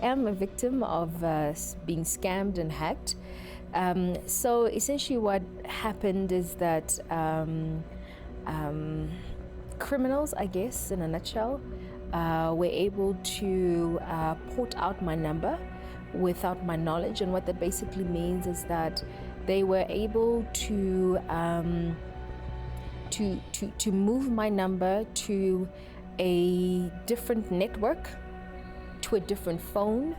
am a victim of being scammed and hacked. So essentially what happened is that criminals, I guess, in a nutshell, were able to port out my number without my knowledge. And what that basically means is that they were able to move my number to a different network, to a different phone,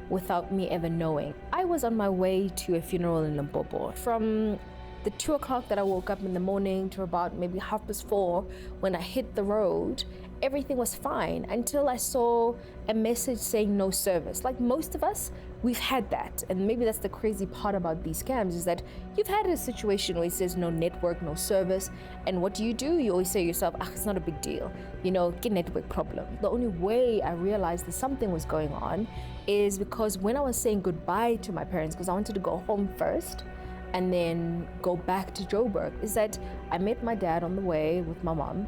without me ever knowing. I was on my way to a funeral in Limpopo. From the 2 o'clock that I woke up in the morning to about maybe 4:30 when I hit the road, everything was fine until I saw a message saying no service. Like most of us, we've had that. And maybe that's the crazy part about these scams, is that you've had a situation where it says no network, no service. And what do? You always say to yourself, it's not a big deal. Get network problem. The only way I realized that something was going on is because when I was saying goodbye to my parents, because I wanted to go home first and then go back to Joburg, is that I met my dad on the way with my mom.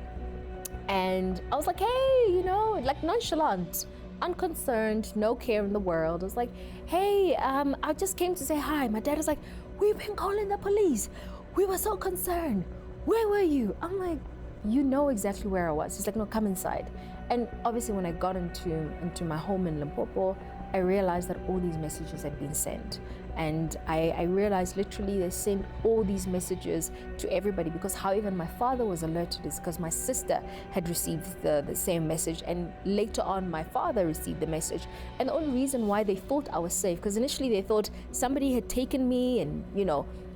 And I was like, hey, like nonchalant, unconcerned, no care in the world. I was like, hey, I just came to say hi. My dad was like, we've been calling the police. We were so concerned. Where were you? I'm like, you know exactly where I was. He's like, no, come inside. And obviously when I got into my home in Limpopo, I realized that all these messages had been sent. And I realized literally they sent all these messages to everybody, because how even my father was alerted is because my sister had received the same message, and later on my father received the message. And the only reason why they thought I was safe, because initially they thought somebody had taken me and,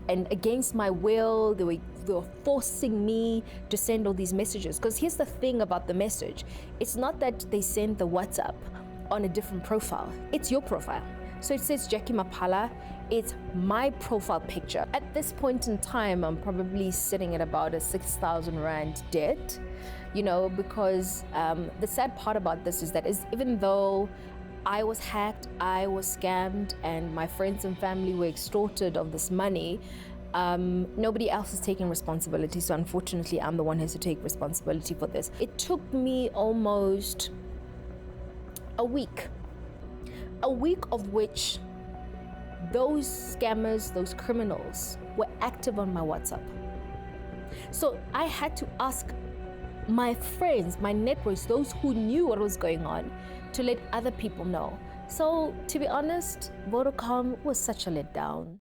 and against my will, they were forcing me to send all these messages. Because here's the thing about the message. It's not that they send the WhatsApp on a different profile. It's your profile. So it says Jackie Maphala, it's my profile picture. At this point in time, I'm probably sitting at about a 6,000 Rand debt, because the sad part about this is that even though I was hacked, I was scammed, and my friends and family were extorted of this money, nobody else is taking responsibility. So unfortunately, I'm the one who has to take responsibility for this. It took me almost a week of which those scammers, those criminals were active on my WhatsApp. So I had to ask my friends, my networks, those who knew what was going on, to let other people know. So to be honest, Vodacom was such a letdown.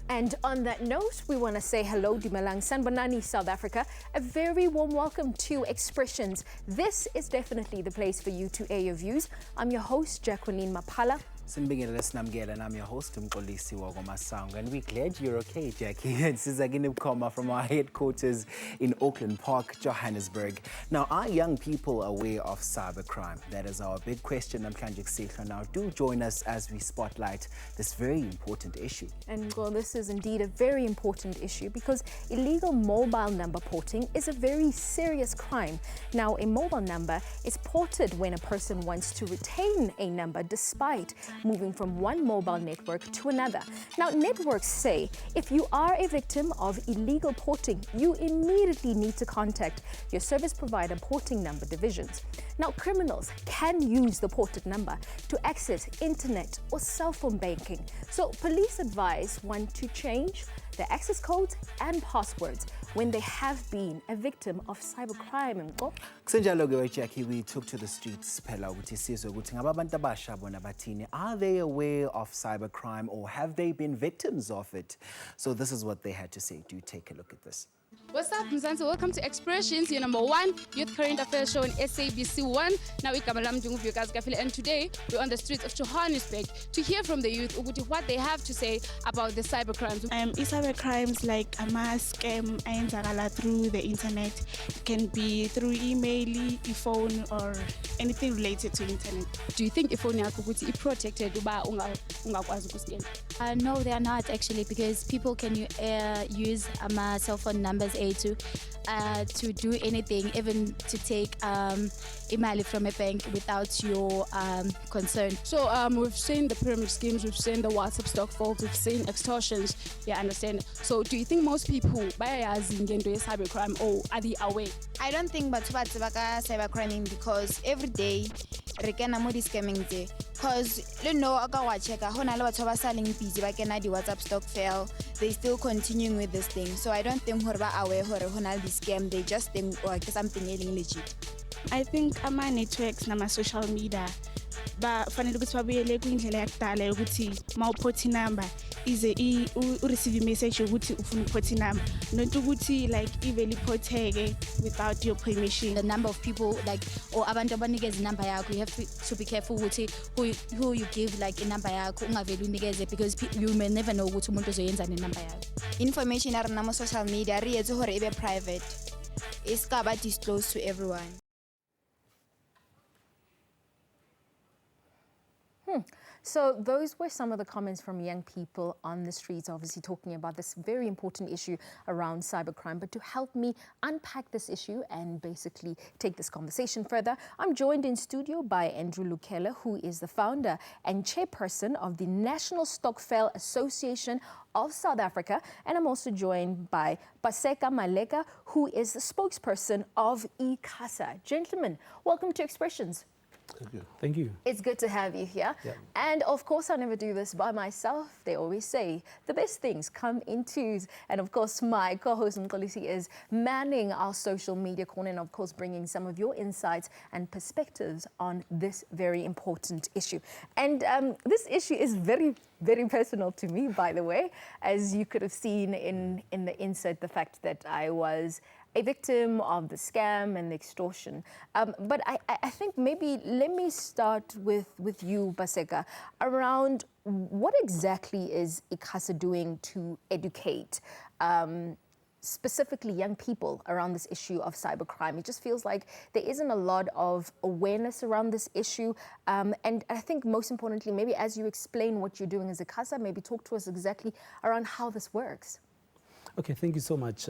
And on that note, we want to say hello, Dumelang Sanbonani, South Africa. A very warm welcome to Expressions. This is definitely the place for you to air your views. I'm your host, Jacqueline Maphala. And I'm your host, Mkolisi Wagomasang, and we're glad you're okay, Jackie. This is Agine Bukoma from our headquarters in Auckland Park, Johannesburg. Now, are young people aware of cybercrime? That is our big question. I'm Kanjik Sekha. Now, do join us as we spotlight this very important issue. And well, this is indeed a very important issue because illegal mobile number porting is a very serious crime. Now, a mobile number is ported when a person wants to retain a number despite moving from one mobile network to another. Now, networks say if you are a victim of illegal porting, you immediately need to contact your service provider porting number divisions. Now, criminals can use the ported number to access internet or cell phone banking. So police advise one to change their access codes and passwords when they have been a victim of cybercrime. Jackie, we took to the streets. Are they aware of cybercrime or have they been victims of it? So this is what they had to say. Do take a look at this. What's up, Mzansi? Welcome to Expressions, your number one youth current affairs show on SABC 1. Now, and today we're on the streets of Johannesburg to hear from the youth what they have to say about the cybercrimes. Cybercrimes like a mass scam through the internet. It can be through email, phone, or anything related to internet. Do you think if only is protected? No, they are not actually, because people can use cell phone numbers numbers to do anything, even to take imali from a bank without your consent. So we've seen the pyramid schemes, we've seen the WhatsApp stock folks, we've seen extortions. Yeah, understand. So do you think most people bayayazi ngento ye cybercrime, or are they aware? I don't think batho ba tseba ka cybercrime because every day re kena mo di-scamming tse. Because you know, aka wa checka ho na le batho ba sa leng busy ba kena di-WhatsApp stock fail, they still continuing with this thing. So I don't think hore ba aware hore ho na le di-scam, they just think like something e leng legit. I think ama-networks nama-social media fanele ukuthi babuyele kwindlela yakudala yokuthi ma uphotha inumber ize ureceive i-message yokuthi ufuna ukuphotha inumber, not ukuthi like ivele iphotheke without your permission. The number of people like or abantu abanikeza inamba yakho, you have to be careful ukuthi who you give like inamba yakho, ungaveli unikeze, because you may never know ukuthi umuntu uzoyenza nenamba yakho. Information ya rena mo social media re etse hore ebe private, e ska ba disclose to everyone. So those were some of the comments from young people on the streets, obviously talking about this very important issue around cybercrime. But to help me unpack this issue and basically take this conversation further, I'm joined in studio by Andrew Lukela, who is the founder and chairperson of the National Stokvel Association of South Africa. And I'm also joined by Paseka Maleka, who is the spokesperson of ICASA. Gentlemen, welcome to Expressions. Thank you. Thank you. It's good to have you here. Yeah. And of course, I never do this by myself. They always say the best things come in twos. And of course, my co-host Mkolisi is manning our social media corner and of course, bringing some of your insights and perspectives on this very important issue. And this issue is very, very personal to me, by the way, as you could have seen in the insert, the fact that I was a victim of the scam and the extortion. But I think maybe let me start with you, Paseka, around what exactly is ICASA doing to educate specifically young people around this issue of cybercrime. It just feels like there isn't a lot of awareness around this issue. And I think most importantly, maybe as you explain what you're doing as ICASA, maybe talk to us exactly around how this works. Okay, thank you so much.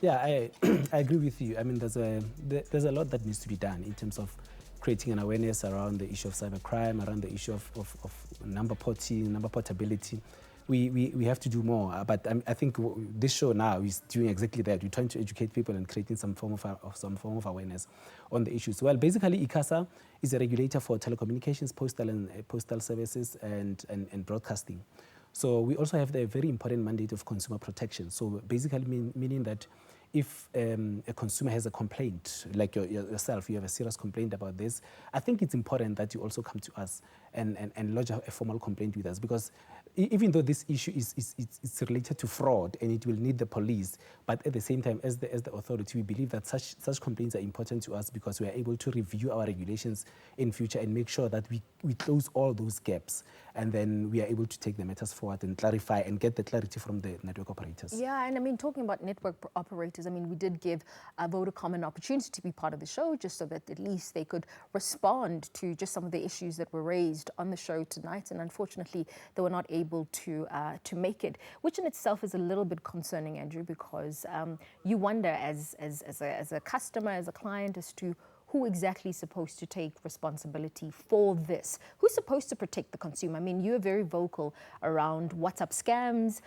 Yeah, I agree with you. I mean, there's a lot that needs to be done in terms of creating an awareness around the issue of cybercrime, around the issue of number porting, number portability. We have to do more, but I think this show now is doing exactly that. We're trying to educate people and creating some form of awareness on the issues. Well, basically, ICASA is a regulator for telecommunications, postal services, and broadcasting. So we also have the very important mandate of consumer protection. So basically meaning that if a consumer has a complaint, like yourself, you have a serious complaint about this, I think it's important that you also come to us and lodge a formal complaint with us, because even though this issue is related to fraud and it will need the police, but at the same time, as the authority, we believe that such complaints are important to us because we are able to review our regulations in future and make sure that we close all those gaps, and then we are able to take the matters forward and clarify and get the clarity from the network operators. Yeah, and I mean, talking about network operators, I mean, we did give Vodacom an opportunity to be part of the show just so that at least they could respond to just some of the issues that were raised on the show tonight, and unfortunately, they were not able to make it, which in itself is a little bit concerning, Andrew, because you wonder as a customer, as a client, as to who exactly is supposed to take responsibility for this? Who's supposed to protect the consumer? I mean, you're very vocal around WhatsApp scams.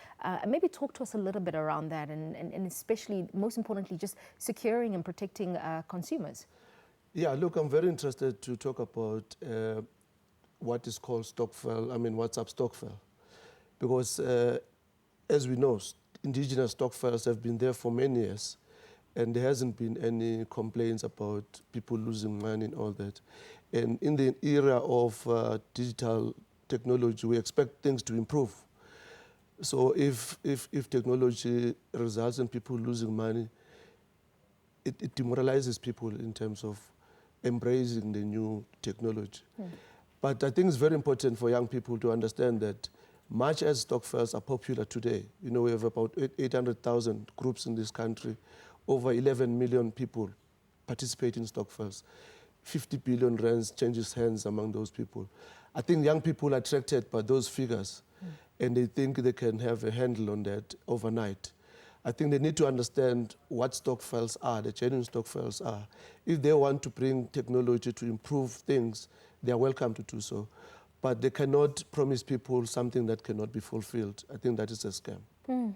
Maybe talk to us a little bit around that, and especially, most importantly, just securing and protecting consumers. Yeah, look, I'm very interested to talk about what is called Stokvel, I mean, WhatsApp Stokvel. Because as we know, indigenous Stokvels have been there for many years, and there hasn't been any complaints about people losing money and all that. And in the era of digital technology, we expect things to improve. So if technology results in people losing money, it demoralizes people in terms of embracing the new technology. But I think it's very important for young people to understand that much as Stokvels are popular today, you know, we have about 800,000 groups in this country, over 11 million people participate in Stokvels, 50 billion rands changes hands among those people. I think young people are attracted by those figures, and they think they can have a handle on that overnight. I think they need to understand what stock files are, the genuine stock files are. If they want to bring technology to improve things, they are welcome to do so. But they cannot promise people something that cannot be fulfilled. I think that is a scam. Yeah.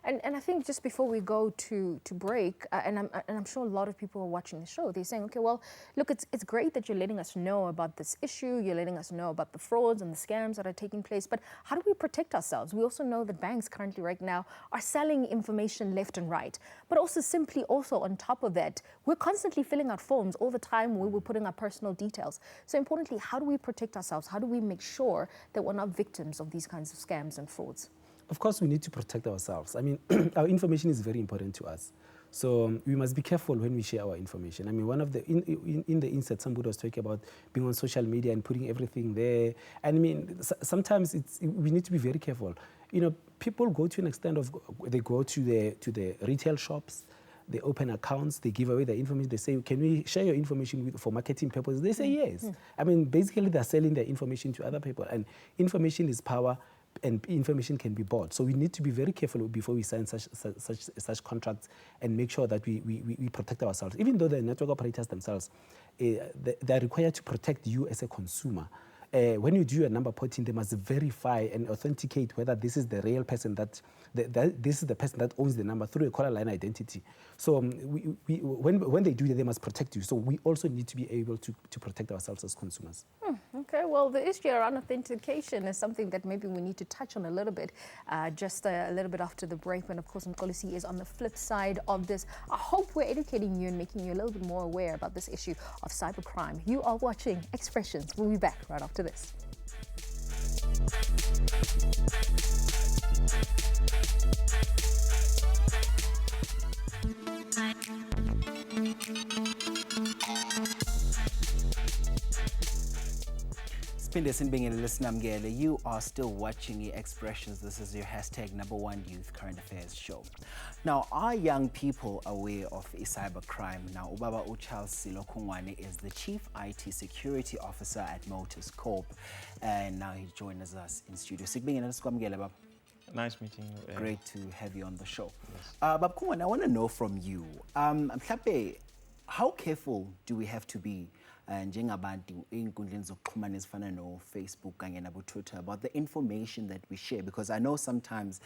And I think just before we go to break, and I'm sure a lot of people are watching the show, they're saying, okay, well, look, it's great that you're letting us know about this issue, you're letting us know about the frauds and the scams that are taking place, but how do we protect ourselves? We also know that banks currently right now are selling information left and right, but also simply also on top of that, we're constantly filling out forms all the time where we're putting our personal details. So importantly, how do we protect ourselves? How do we make sure that we're not victims of these kinds of scams and frauds? Of course, we need to protect ourselves. I mean, our information is very important to us. So we must be careful when we share our information. I mean, one of the, in the inset, somebody was talking about being on social media and putting everything there. And I mean, sometimes we need to be very careful. You know, people go to an extent of, they go to the retail shops, they open accounts, they give away their information. They say, can we share your information for marketing purposes? They say yes. I mean, basically, they're selling their information to other people. And information is power, and information can be bought. So we need to be very careful before we sign such contracts and make sure that we protect ourselves. Even though the network operators themselves, they're required to protect you as a consumer. When you do a number porting, they must verify and authenticate whether this is the real person this is the person that owns the number through a caller line identity. So when they do that, they must protect you. So we also need to be able to protect ourselves as consumers. Okay, well, the issue around authentication is something that maybe we need to touch on a little bit, just a little bit after the break, when, of course, Mkolisi is on the flip side of this. I hope we're educating you and making you a little bit more aware about this issue of cybercrime. You are watching Expressions. We'll be back right after this. You are still watching Expressions. This is your #1 Youth Current Affairs show. Now, are young people aware of cybercrime? Now, Ubaba Charles Silokungwane is the Chief IT Security Officer at Motors Corp, and now he joins us in studio. Nice meeting you. Great to have you on the show. Yes. Bab Kungwane, I want to know from you, how careful do we have to be njengabantu ey'nkundleni zokuxhumana ezifana no-Facebook kanye nabo-Twitter about the information that we share? Because I know sometimes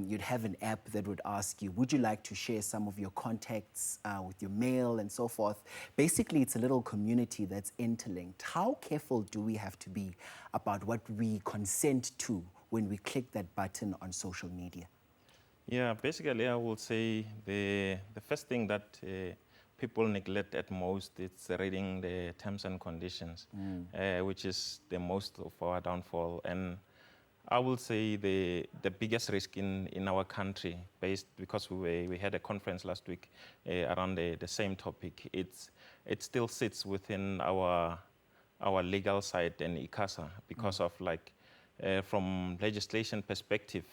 you'd have an app that would ask you, would you like to share some of your contacts with your mail and so forth? Basically, it's a little community that's interlinked. How careful do we have to be about what we consent to when we click that button on social media? Yeah, basically I would say the first thing that people neglect at most is reading the terms and conditions, which is the most of our downfall. And I will say the biggest risk in our country, because we had a conference last week around the same topic. It still sits within our legal side and ICASA because of from legislation perspective,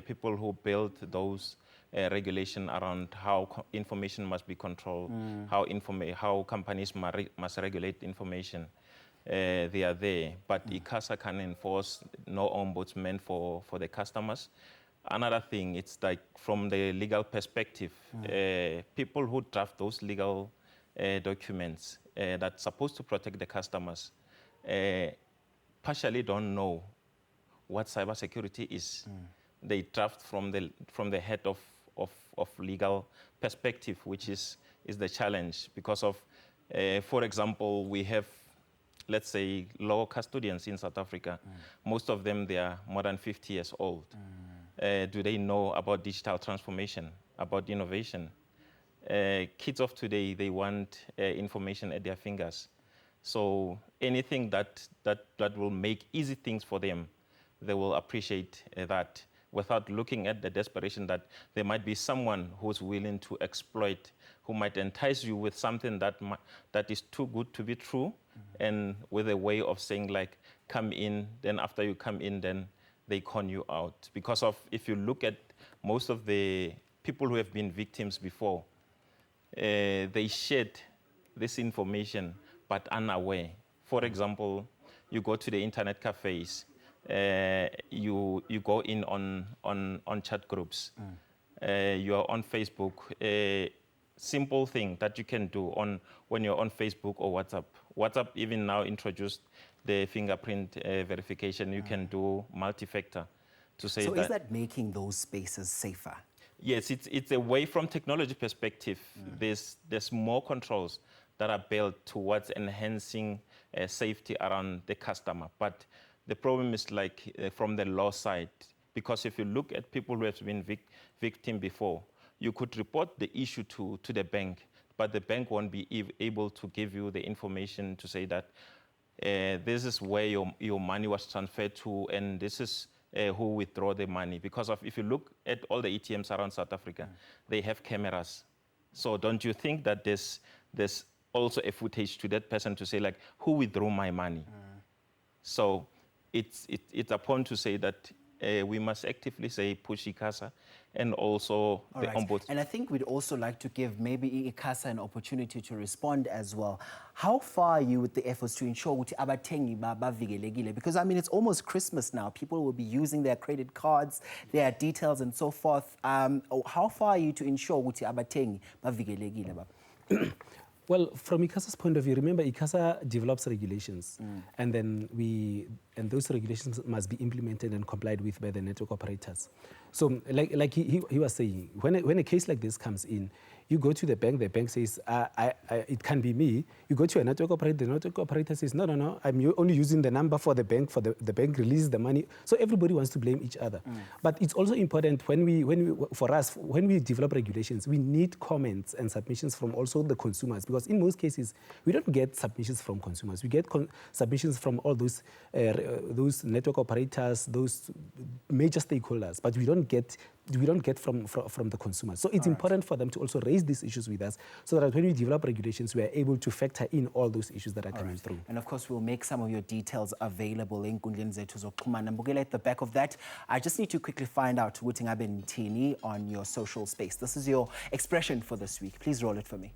people who built those regulation around how information must be controlled, how companies must regulate information. They are there, but ICASA can enforce no ombudsman for the customers. Another thing, it's like from the legal perspective, people who draft those legal documents that's supposed to protect the customers partially don't know what cybersecurity is. They draft from the head of legal perspective, which is the challenge because of, for example, we have, let's say, law custodians in South Africa. Most of them, they are more than 50 years old. Do they know about digital transformation, about innovation? Kids of today, they want information at their fingers. So anything that will make easy things for them, they will appreciate that, without looking at the desperation that there might be someone who's willing to exploit, who might entice you with something that is too good to be true, and with a way of saying like, come in, then after you come in, then they con you out. Because of, if you look at most of the people who have been victims before, they shared this information, but unaware. For example, you go to the internet cafes, you go in on chat groups. you are on Facebook, a simple thing that you can do when you're on Facebook or WhatsApp. WhatsApp even now introduced the fingerprint verification. You can do multi-factor to say So that. is that making those spaces safer? Yes, it's away from technology perspective. There's more controls that are built towards enhancing safety around the customer. But the problem is like from the law side, because if you look at people who have been victim before, you could report the issue to the bank, but the bank won't be able to give you the information to say that this is where your money was transferred to, and this is who withdraw the money. Because if you look at all the ATMs around South Africa, they have cameras. So don't you think that there's also a footage to that person to say like, who withdrew my money? So it's upon to say that we must actively say push ICASA and also the ombudsman. And I think we'd also like to give maybe ICASA an opportunity to respond as well. How far are you with the efforts to ensure ukuthi abathengi bavikelekile? Because I mean, it's almost Christmas now. People will be using their credit cards, their details and so forth. How far are you to ensure ukuthi abathengi bavikelekile? Well, from ICASA's point of view, remember ICASA develops regulations, and then those regulations must be implemented and complied with by the network operators. So, like he was saying, when a case like this comes in, you go to the bank says, it can be me. You go to a network operator, the network operator says, no, I'm only using the number for the bank, the bank releases the money. So everybody wants to blame each other. But it's also important when we develop regulations, we need comments and submissions from also the consumers, because in most cases, we don't get submissions from consumers. We get submissions from all those network operators, those major stakeholders, but we don't get from the consumers. So it's important for them to also raise these issues with us, so that when we develop regulations, we are able to factor in all those issues that are coming through. And of course, we'll make some of your details available in at the back of that. I just need to quickly find out ukuthi ngabe nithini on your social space. This is your expression for this week. Please roll it for me.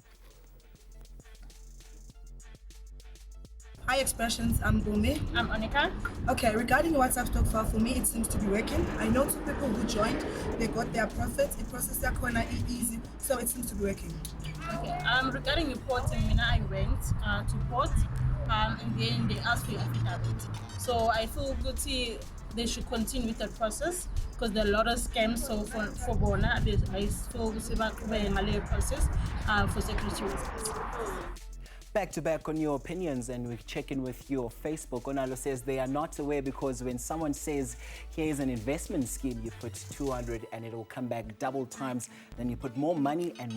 Hi Expressions, I'm Bome. I'm Onika. Okay, regarding the WhatsApp stock file, for me it seems to be working. I know 2 people who joined, they got their profits, it processed their corner easy, so it seems to be working. Okay, regarding reporting, I went to court and then they asked for affidavit. So I feel good they should continue with the process, because there are a lot of scams. So for Bona, I feel a process for security reasons. Back to back on your opinions, and we check in with your Facebook. Onalo says they are not aware, because when someone says here's an investment scheme, you put 200 and it will come back double times. Then you put more money, and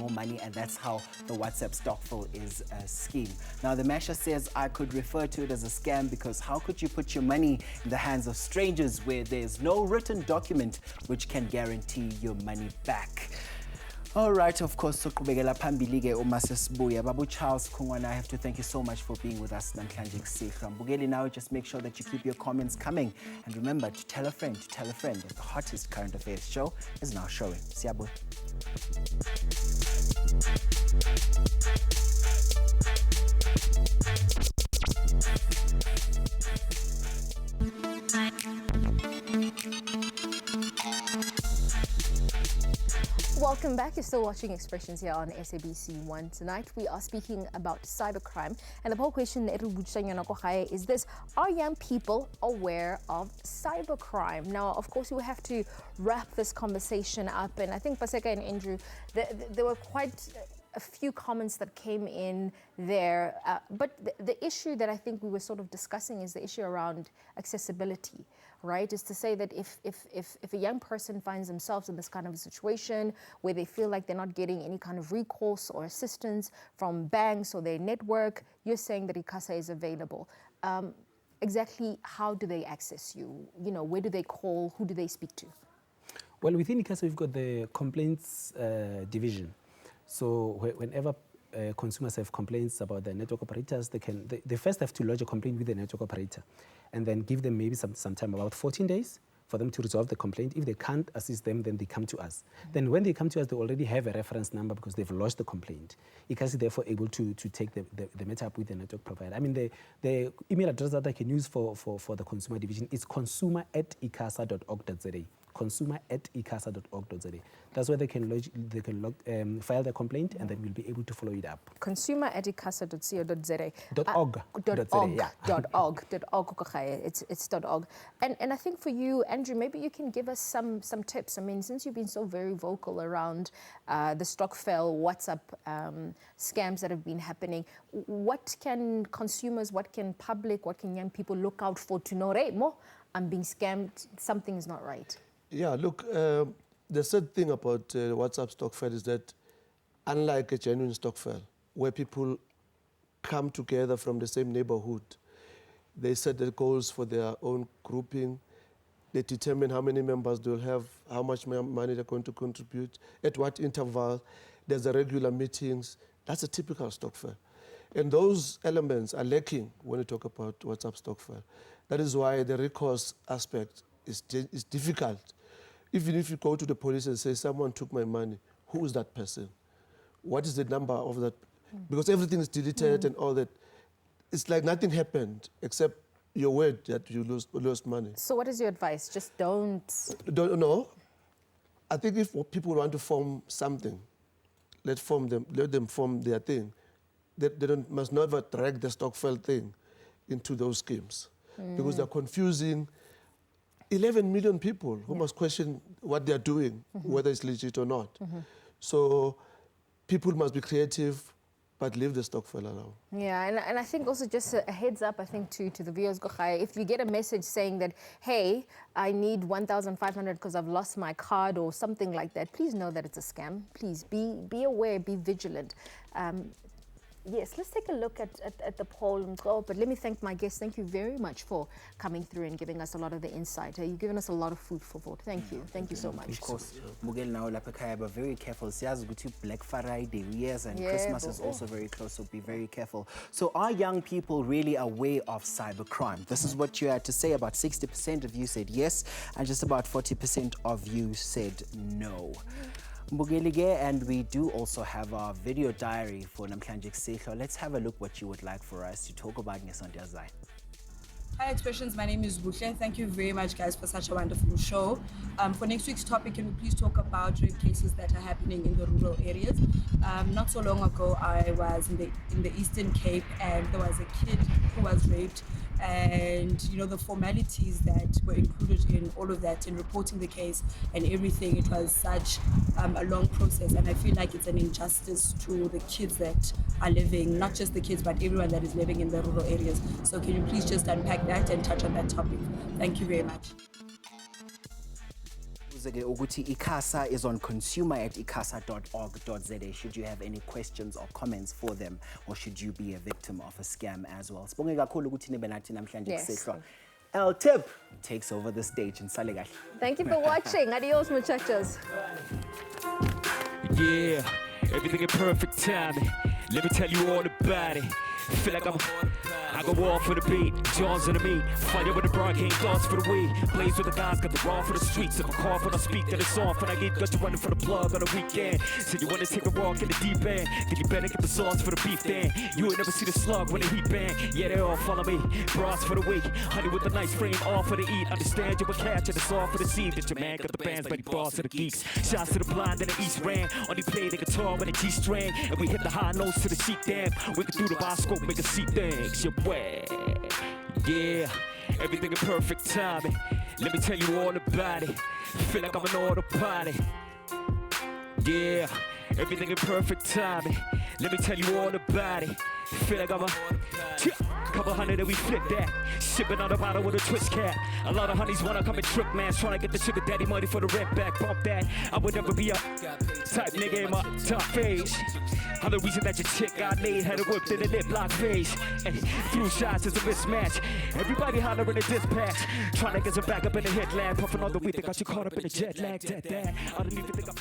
that's how the WhatsApp stockful is a scheme. Now the Masher says I could refer to it as a scam, because how could you put your money in the hands of strangers where there's no written document which can guarantee your money back? All right, of course, Sokubegela Pambilige Umasesbuya. Babu Charles Kungwana, I have to thank you so much for being with us. Bugeli, now just make sure that you keep your comments coming. And remember to tell a friend, that the hottest current affairs show is now showing. Siabu. Welcome back. You're still watching Expressions here on SABC 1. Tonight we are speaking about cybercrime, and the whole question is this: are young people aware of cybercrime? Now, of course, we have to wrap this conversation up, and I think Paseka and Andrew, there were quite a few comments that came in there, but the issue that I think we were sort of discussing is the issue around accessibility, right? Is to say that if a young person finds themselves in this kind of a situation where they feel like they're not getting any kind of recourse or assistance from banks or their network, you're saying that ICASA is available. Exactly how do they access you? You know, where do they call? Who do they speak to? Well, within ICASA, we've got the complaints division. So whenever consumers have complaints about the network operators, they first have to lodge a complaint with the network operator, and then give them maybe some time, about 14 days, for them to resolve the complaint. If they can't assist them, then they come to us. Then when they come to us, they already have a reference number because they've lodged the complaint. ICASA is therefore able to take the matter up with the network provider. I mean, the email address that I can use for the consumer division is consumer@icasa.org.za. consumer@icasa.org.za. That's where they can file their complaint, and then we'll be able to follow it up. Consumer@icasa.co.za. .org. It's .org. And I think for you, Andrew, maybe you can give us some tips. I mean, since you've been so very vocal around the Stokvel WhatsApp scams that have been happening, what can consumers, what can public, what can young people look out for to know, hey, more, I'm being scammed, something is not right? Yeah, look, the sad thing about WhatsApp Stokvel is that unlike a genuine Stokvel, where people come together from the same neighborhood, they set their goals for their own grouping, they determine how many members they'll have, how much money they're going to contribute, at what interval, there's a regular meetings. That's a typical Stokvel. And those elements are lacking when you talk about WhatsApp Stokvel. That is why the recourse aspect is difficult. Even if you go to the police and say, someone took my money, who is that person? What is the number of that? Because everything is deleted and all that. It's like nothing happened except your word that you lost money. So what is your advice? Just don't... No. I think if people want to form something, let them form their thing. They must never drag the Stokvel thing into those schemes because they're confusing 11 million people who must question what they're doing, whether it's legit or not. So people must be creative, but leave the Stokvel alone. Yeah, and I think also just a heads up, I think, to the viewers, if you get a message saying that, hey, I need 1,500 because I've lost my card or something like that, please know that it's a scam. Please be aware, be vigilant. Yes, let's take a look at the poll. But let me thank my guests. Thank you very much for coming through and giving us a lot of the insight. You've given us a lot of food for thought. Thank you. Thank you so much. Of course, Mugel now lapakaya, but very careful. Siyazi ukuthi Black Friday, yes, and Christmas is also very close, so be very careful. So are young people really aware of cybercrime? This is what you had to say. About 60% of you said yes, and just about 40% of you said no. And we do also have our video diary for Namhlanje Kusehlo. Let's have a look what you would like for us to talk about ngesonto zayo. Hi Expressions, my name is Buhle. Thank you very much guys for such a wonderful show. For next week's topic, can we please talk about rape cases that are happening in the rural areas? Not so long ago, I was in the Eastern Cape and there was a kid who was raped, and you know the formalities that were included in all of that in reporting the case and everything, it was such a long process, and I feel like it's an injustice to the kids that are living, not just the kids but everyone that is living in the rural areas. So can you please just unpack that and touch on that topic? Thank you very much. ICASA is on consumer@icasa.org.za. Should you have any questions or comments for them, or should you be a victim of a scam as well? El Tip takes over the stage in Salegash. Thank you for watching. Adios, muchachos. Yeah, everything in perfect timing. Let me tell you all about it. Feel like I go all for the beat, John's in the meat. Fire with the broad game, thoughts for the weed. Blaze with the guys, got the raw for the streets. If I cough when I speak, then it's off. And I get got you running for the plug on the weekend. So you wanna take a walk in the deep end, then you better get the sauce for the beef then. You ain't never see the slug when the heat bang. Yeah, they all follow me. Bras for the week, honey with the nice frame, all for the eat. Understand you a catch and it's all for the seed. That your man got the bands, but he boss to the geeks. Shots to the blind and the east ran. Only play the guitar with a G-string. And we hit the high notes to the sheet dam. We can do the bioscope, make a see things your way. Yeah, everything in perfect timing. Let me tell you all about it. Feel like I'm an autopilot. Yeah, everything in perfect timing. Let me tell you all about it. Feel like I'm a couple hundred and we flip that. Sipping on the bottle with a twist cap. A lot of honeys wanna come and trick man, trying to get the sugar daddy money for the red back. Bump that. I would never be a type nigga in my top phase. I'm the reason that your chick got laid, had it whipped in a lip lock face. And few shots is a mismatch. Everybody hollering a dispatch. Trying to get some back up in the headland, puffing on the weed. They got you caught up in the jet lag. I don't even think I'm